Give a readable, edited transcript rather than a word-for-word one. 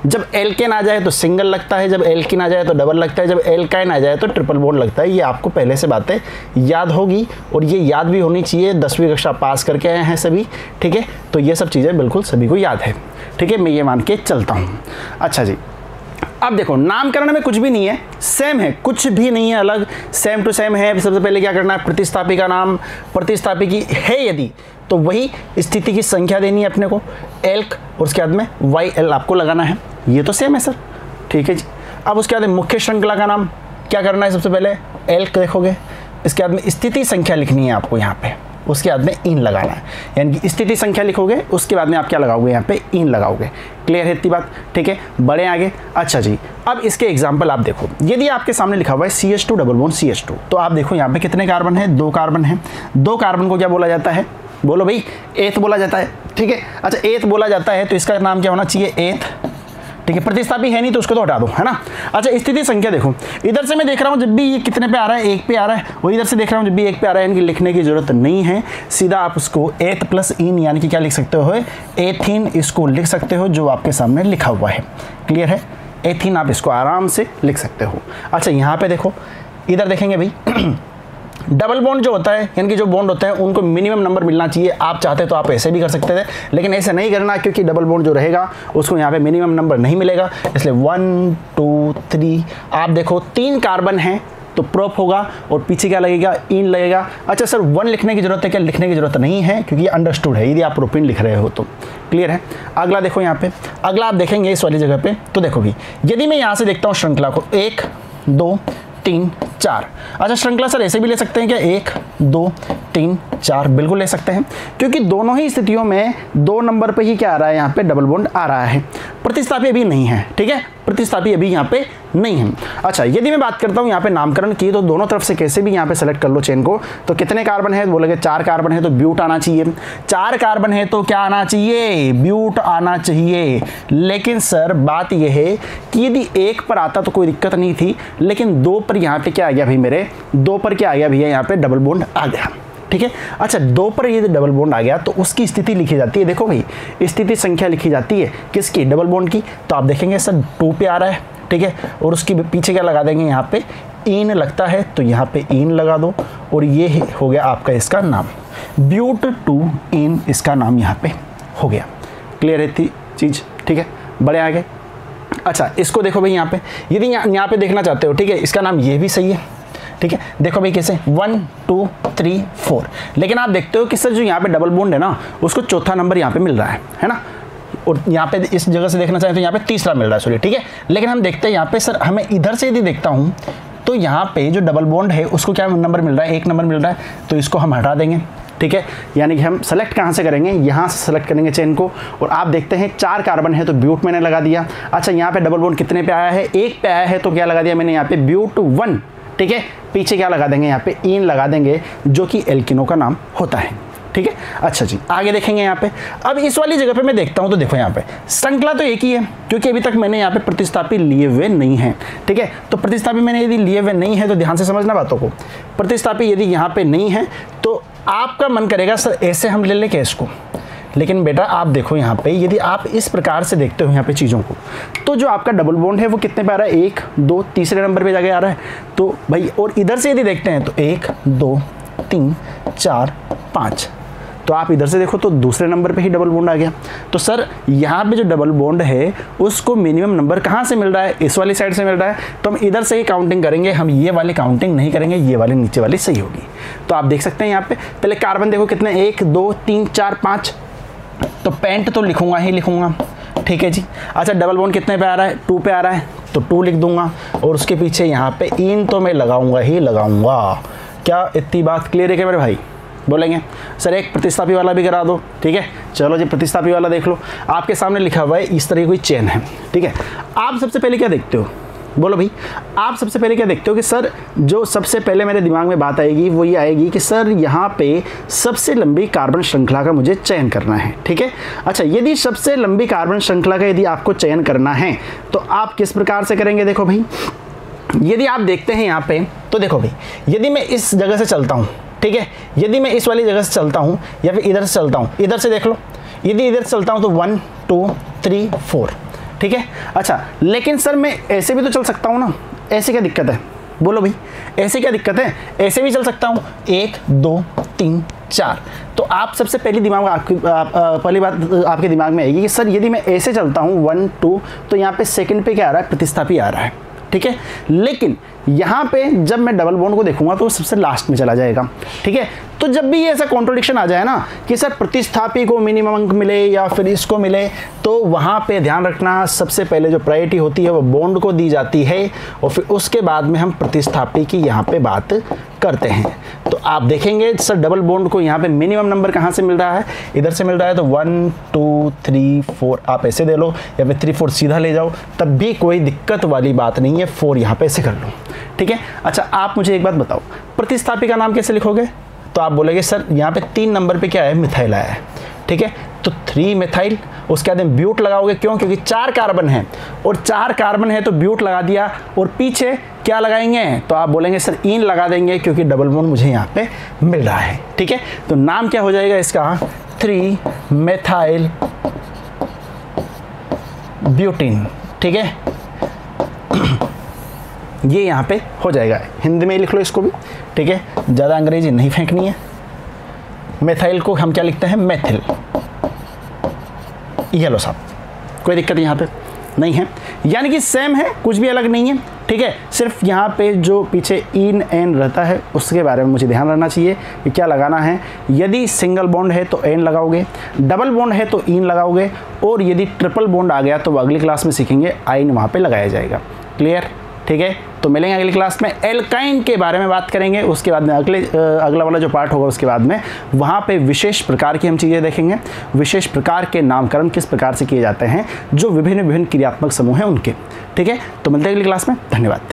जब एल्केन आ जाए तो सिंगल लगता है, जब एल्किन आ जाए तो डबल लगता है, जब एल्काइन आ जाए तो ट्रिपल बॉन्ड लगता है। ये आपको पहले से बातें याद होगी और ये याद भी होनी चाहिए, 10वीं कक्षा पास करके आए हैं सभी, ठीक है। तो ये सब चीज़ें बिल्कुल सभी को याद है, ठीक है, मैं ये मान के चलता हूँ। अच्छा जी, अब देखो नामकरण में कुछ भी नहीं है, सेम है, कुछ भी नहीं है अलग, सेम टू सेम है। सबसे पहले क्या करना है, प्रतिस्थापी का नाम, प्रतिस्थापी की है यदि तो वही स्थिति की संख्या देनी है अपने को, एल्क, और उसके बाद में वाई एल आपको लगाना है। ये तो सेम है सर, ठीक है जी। अब उसके बाद मुख्य श्रृंखला का नाम क्या करना है, सबसे पहले एल्क देखोगे, इसके बाद में स्थिति संख्या लिखनी है आपको यहाँ पे, उसके बाद में इन लगाना है, यानी कि स्थिति संख्या लिखोगे, उसके बाद में आप क्या लगाओगे, यहाँ पे इन लगाओगे। क्लियर है इतनी बात, ठीक है, बढ़े आगे। अच्छा जी, अब इसके एग्जाम्पल आप देखो, यदि आपके सामने लिखा हुआ है CH2 डबल बॉन्ड CH2, तो आप देखो यहाँ पे कितने कार्बन है, 2 कार्बन है। 2 कार्बन को क्या बोला जाता है, बोलो भाई, एथ बोला जाता है, ठीक है। अच्छा, एथ बोला जाता है तो इसका नाम क्या होना चाहिए, एथ, ठीक है। प्रतिस्थापी है नहीं तो उसको तो हटा दो, है ना। अच्छा, स्थिति संख्या देखो, इधर से मैं देख रहा हूँ जब भी ये कितने पे आ रहा है, 1 पे आ रहा है, और इधर से देख रहा हूँ जब भी 1 पे आ रहा है, इनकी लिखने की जरूरत नहीं है, सीधा आप उसको एथ प्लस इन यानी कि क्या लिख सकते हो, एथीन, इसको लिख सकते हो जो आपके सामने लिखा हुआ है। क्लियर है, एथीन आप इसको आराम से लिख सकते हो। अच्छा, यहाँ पे देखो, इधर देखेंगे भाई डबल बॉन्ड जो होता है, यानी कि जो बॉन्ड होते हैं उनको मिनिमम नंबर मिलना चाहिए। आप चाहते तो आप ऐसे भी कर सकते थे, लेकिन ऐसे नहीं करना, क्योंकि डबल बॉन्ड जो रहेगा उसको यहाँ पे मिनिमम नंबर नहीं मिलेगा, इसलिए 1 2 3। आप देखो 3 कार्बन हैं तो प्रोप होगा, और पीछे क्या लगेगा, इन लगेगा। अच्छा सर, 1 लिखने की जरूरत है क्या, लिखने की जरूरत नहीं है, क्योंकि ये अंडरस्टूड है यदि आप प्रोपिन लिख रहे हो तो। क्लियर है। अगला देखो यहाँ पे, अगला आप देखेंगे इस वाली जगह पे, तो देखो भी, यदि मैं यहाँ से देखता हूँ श्रृंखला को 1 2 3 4। अच्छा, श्रृंखला सर ऐसे भी ले सकते हैं क्या, 1 2 3 4, बिल्कुल ले सकते हैं, क्योंकि दोनों ही स्थितियों में 2 नंबर पे ही क्या आ रहा है, यहाँ पे डबल बॉन्ड आ रहा है। प्रतिस्थापी अभी नहीं है, ठीक है, प्रतिस्थापी अभी यहाँ पे नहीं है। अच्छा, यदि मैं बात करता हूँ यहाँ पे नामकरण की, तो दोनों तरफ से कैसे भी यहाँ पे सेलेक्ट कर लो चेन को, तो कितने कार्बन है, बोलेंगे 4 कार्बन है तो ब्यूट आना चाहिए। 4 कार्बन है तो क्या आना चाहिए, ब्यूट आना चाहिए। लेकिन सर बात यह है कि यदि 1 पर आता तो कोई दिक्कत नहीं थी, लेकिन 2 पर यहाँ पे क्या आ गया भाई, मेरे 2 पर क्या आ गया भैया, यहाँ पे डबल बॉन्ड आ गया, ठीक है। अच्छा, 2 पर यदि डबल बॉन्ड आ गया तो उसकी स्थिति लिखी जाती है, देखो भाई, स्थिति संख्या लिखी जाती है किसकी, डबल बॉन्ड की। तो आप देखेंगे सर 2 पे आ रहा है, ठीक है, और उसकी पीछे क्या लगा देंगे, यहाँ पे इन लगता है तो यहाँ पे इन लगा दो, और ये हो गया आपका इसका नाम, ब्यूट 2 इन इसका नाम यहाँ पे हो गया। क्लियर है चीज़, ठीक है, बड़े आगे। अच्छा, इसको देखो भाई, यहाँ पे यदि यहाँ पे देखना चाहते हो, ठीक है, इसका नाम ये भी सही है, ठीक है। देखो भाई कैसे, 1 2 3 4, लेकिन आप देखते हो कि सर जो यहाँ पे डबल बॉन्ड है ना, उसको चौथा नंबर यहाँ पे मिल रहा है ना, और यहाँ पे इस जगह से देखना चाहें तो यहाँ पे तीसरा मिल रहा है, सॉरी, ठीक है। लेकिन हम देखते हैं यहाँ पे सर, हमें इधर से यदि देखता हूँ तो यहाँ पे जो डबल बॉन्ड है उसको क्या नंबर मिल रहा है, 1 नंबर मिल रहा है, तो इसको हम हटा देंगे, ठीक है। यानी कि हम सेलेक्ट कहाँ से करेंगे, यहाँ से सेलेक्ट करेंगे चेन को, और आप देखते हैं 4 कार्बन है तो ब्यूट मैंने लगा दिया। अच्छा, यहाँ पे डबल बॉन्ड कितने पे आया है, 1 पे आया है, तो क्या लगा दिया मैंने यहाँ पे, ब्यूट 1, ठीक है। पीछे क्या लगा देंगे, यहाँ पे इन लगा देंगे, जो कि एल्किनो का नाम होता है, ठीक है। अच्छा जी, आगे देखेंगे यहाँ पे। अब इस वाली जगह पे मैं देखता हूँ तो देखो यहाँ पे श्रृंखला तो एक ही है, क्योंकि अभी तक मैंने यहाँ पे प्रतिस्थापी लिए हुए नहीं है, ठीक है। तो प्रतिस्थापी मैंने यदि लिए हुए नहीं है तो ध्यान से समझना बातों को। प्रतिस्थापी यदि यहाँ पे नहीं है तो आपका मन करेगा सर ऐसे हम ले लें क्या इसको, लेकिन बेटा आप देखो यहाँ पे, यदि आप इस प्रकार से देखते हो यहाँ पे चीज़ों को, तो जो आपका डबल बॉन्ड है वो कितने पे आ रहा है, 1 2 तीसरे नंबर पे जाके आ रहा है, तो भाई, और इधर से यदि देखते हैं तो 1 2 3 4 5, तो आप इधर से देखो तो दूसरे नंबर पे ही डबल बॉन्ड आ गया। तो सर यहाँ पे जो डबल बॉन्ड है उसको मिनिमम नंबर कहाँ से मिल रहा है, इस वाली साइड से मिल रहा है, तो हम इधर से ही काउंटिंग करेंगे, हम ये वाली काउंटिंग नहीं करेंगे, ये वाली नीचे वाली सही होगी। तो आप देख सकते हैं यहाँ पे पहले कार्बन देखो कितने, 1 2 3 4 5, तो पेंट तो लिखूंगा ही लिखूंगा, ठीक है जी। अच्छा, डबल बॉन्ड कितने पे आ रहा है, 2 पे आ रहा है, तो 2 लिख दूंगा, और उसके पीछे यहाँ पे इन तो मैं लगाऊंगा ही लगाऊंगा। क्या इतनी बात क्लियर है क्या मेरे भाई? बोलेंगे सर एक प्रतिस्थापी वाला भी करा दो, ठीक है। चलो जी, प्रतिस्थापी वाला देख लो, आपके सामने लिखा हुआ है इस तरह की कोई चेन है, ठीक है। आप सबसे पहले क्या देखते हो, बोलो भाई, आप सबसे पहले क्या देखते हो कि सर जो सबसे पहले मेरे दिमाग में बात आएगी वो ये आएगी कि सर यहाँ पे सबसे लंबी कार्बन श्रृंखला का मुझे चयन करना है, ठीक है। अच्छा, यदि सबसे लंबी कार्बन श्रृंखला का यदि आपको चयन करना है तो आप किस प्रकार से करेंगे, देखो भाई, यदि आप देखते हैं यहाँ पे, तो देखो भाई, यदि मैं इस जगह से चलता हूँ, ठीक है, यदि मैं इस वाली जगह से चलता हूँ या फिर इधर से चलता हूँ, इधर से देख लो, यदि इधर से चलता हूँ तो 1 2 3 4, ठीक है। अच्छा, लेकिन सर मैं ऐसे भी तो चल सकता हूँ ना, ऐसे क्या दिक्कत है? बोलो भाई, ऐसे क्या दिक्कत है? ऐसे भी चल सकता हूँ, 1 2 3 4। तो आप सबसे पहली पहली बात आपके दिमाग में आएगी कि सर यदि मैं ऐसे चलता हूँ 1 2, तो यहाँ पे सेकंड पे क्या आ रहा है? प्रतिस्थापी आ रहा है, ठीक है। लेकिन यहाँ पे जब मैं डबल बॉन्ड को देखूंगा तो वो सबसे लास्ट में चला जाएगा, ठीक है। तो जब भी ऐसा कॉन्ट्रोडिक्शन आ जाए ना कि सर प्रतिस्थापी को मिनिमम अंक मिले या फिर इसको मिले, तो वहाँ पे ध्यान रखना सबसे पहले जो प्रायोरिटी होती है वो बॉन्ड को दी जाती है और फिर उसके बाद में हम प्रतिस्थापी की यहाँ पे बात करते हैं। तो आप देखेंगे सर डबल बॉन्ड को यहाँ पे मिनिमम नंबर कहाँ से मिल रहा है? इधर से मिल रहा है, तो 1 2 3 4 आप ऐसे दे लो या फिर 3 4 सीधा ले जाओ, तब भी कोई दिक्कत वाली बात नहीं है। 4 यहाँ पे ऐसे कर लो, ठीक है। अच्छा, आप मुझे एक बात बताओ, प्रतिस्थापी का नाम कैसे लिखोगे? तो आप बोलेंगे सर यहाँ पे 3 नंबर पे क्या है? मिथाइल आया है, ठीक है। तो 3 मिथाइल, उसके बाद में ब्यूट लगाओगे, क्यों? क्योंकि 4 कार्बन है और 4 कार्बन है तो ब्यूट लगा दिया, और पीछे क्या लगाएंगे? तो आप बोलेंगे सर ईन लगा देंगे क्योंकि डबल बॉन्ड मुझे यहाँ पे मिल रहा है, ठीक है। तो नाम क्या हो जाएगा इसका? 3 मेथाइल ब्यूटीन, ठीक है। ये यहाँ पे हो जाएगा, हिंदी में लिख लो इसको भी, ठीक है, ज़्यादा अंग्रेजी नहीं फेंकनी है। मेथाइल को हम क्या लिखते हैं? मेथिल। ये लो साहब, कोई दिक्कत यहाँ पे नहीं है, यानी कि सेम है, कुछ भी अलग नहीं है, ठीक है। सिर्फ यहाँ पे जो पीछे इन एन रहता है उसके बारे में मुझे ध्यान रखना चाहिए कि क्या लगाना है। यदि सिंगल बॉन्ड है तो एन लगाओगे, डबल बॉन्ड है तो इन लगाओगे, और यदि ट्रिपल बॉन्ड आ गया तो अगली क्लास में सीखेंगे आइन वहाँ पे लगाया जाएगा। क्लियर, ठीक है। तो मिलेंगे अगली क्लास में, एल्काइन के बारे में बात करेंगे, उसके बाद में अगला वाला जो पार्ट होगा उसके बाद में वहाँ पे विशेष प्रकार की हम चीज़ें देखेंगे, विशेष प्रकार के नामकरण किस प्रकार से किए जाते हैं, जो विभिन्न क्रियात्मक समूह हैं उनके, ठीक है। तो मिलते हैं अगली क्लास में, धन्यवाद।